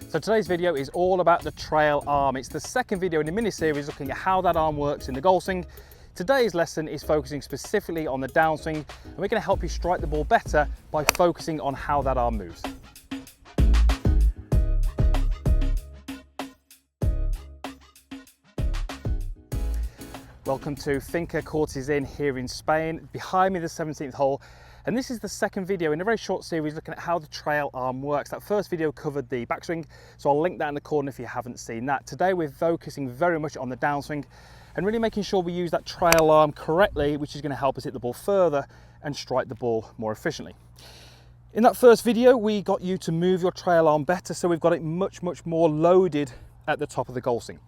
So today's video is all about the trail arm. It's the second video in the mini-series looking at how that arm works in the golf swing. Today's lesson is focusing specifically on the downswing, and we're going to help you strike the ball better by focusing on how that arm moves. Welcome to Finca Cortes Inn here in Spain. Behind me the 17th hole, and this is the second video in a very short series looking at how the trail arm works. That first video covered the backswing, so I'll link that in the corner if you haven't seen that. Today we're focusing very much on the downswing and really making sure we use that trail arm correctly, which is going to help us hit the ball further and strike the ball more efficiently. In that first video we got you to move your trail arm better, so we've got it much more loaded at the top of the golf swing.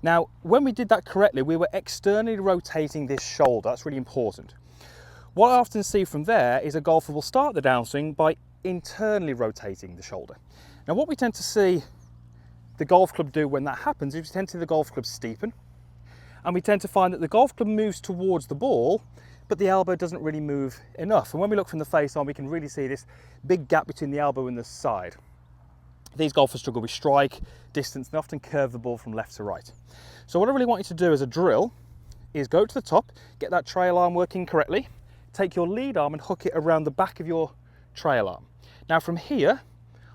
Now, when we did that correctly, we were externally rotating this shoulder. That's really important. What I often see from there is a golfer will start the downswing by internally rotating the shoulder. Now, what we tend to see the golf club do when that happens is we tend to see the golf club steepen, and we tend to find that the golf club moves towards the ball, but the elbow doesn't really move enough. And when we look from the face on, we can really see this big gap between the elbow and the side. These golfers struggle with strike, distance, and often curve the ball from left to right. So what I really want you to do as a drill is go to the top, get that trail arm working correctly, take your lead arm and hook it around the back of your trail arm. Now from here,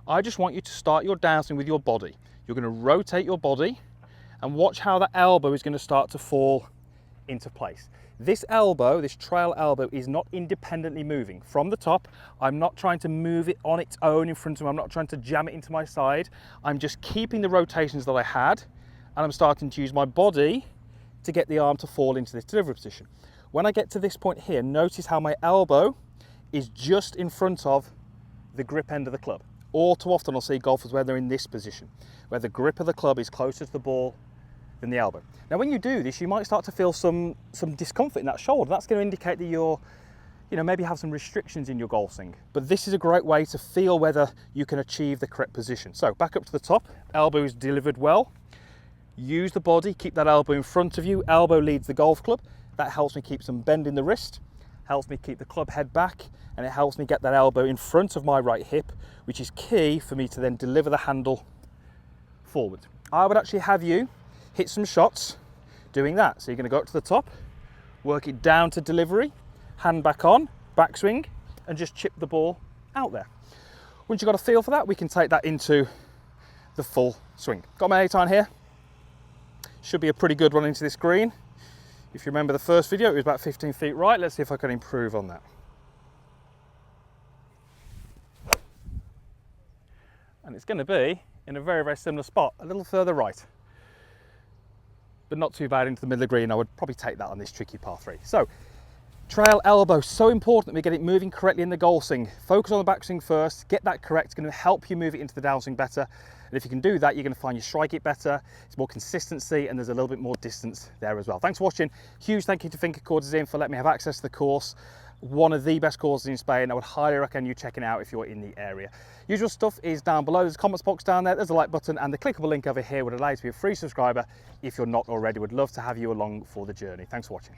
I just want you to start your downswing with your body. You're going to rotate your body and watch how that elbow is going to start to fall into place. This elbow, this trail elbow, is not independently moving. From the top, I'm not trying to move it on its own in front of me. I'm not trying to jam it into my side. I'm just keeping the rotations that I had, and I'm starting to use my body to get the arm to fall into this delivery position. When I get to this point here, notice how my elbow is just in front of the grip end of the club. All too often I'll see golfers where they're in this position, where the grip of the club is closer to the ball than the elbow. Now when you do this, you might start to feel some discomfort in that shoulder. That's going to indicate that you're, maybe have some restrictions in your golf swing. But this is a great way to feel whether you can achieve the correct position. So back up to the top, elbow is delivered well. Use the body, keep that elbow in front of you. Elbow leads the golf club. That helps me keep some bend in the wrist, helps me keep the club head back, and it helps me get that elbow in front of my right hip, which is key for me to then deliver the handle forward. I would actually have you hit some shots doing that. So you're going to go up to the top, work it down to delivery, hand back on, backswing, and just chip the ball out there. Once you've got a feel for that, we can take that into the full swing. Got my 8 iron here. Should be a pretty good run into this green. If you remember the first video, it was about 15 feet right. Let's see if I can improve on that. And it's going to be in a very similar spot, a little further right, but not too bad into the middle of the green. I would probably take that on this tricky par 3. So, trail elbow, so important that we get it moving correctly in the golf swing. Focus on the backswing first, get that correct. It's going to help you move it into the downswing better. And if you can do that, you're going to find you strike it better. It's more consistency, and there's a little bit more distance there as well. Thanks for watching. Huge thank you to Finca Cortes Inn for letting me have access to the course. One of the best courses in Spain. I would highly recommend you checking out if you're in the area. Usual stuff is down below. There's a comments box down there. There's a like button, and the clickable link over here would allow you to be a free subscriber if you're not already. Would love to have you along for the journey. Thanks for watching.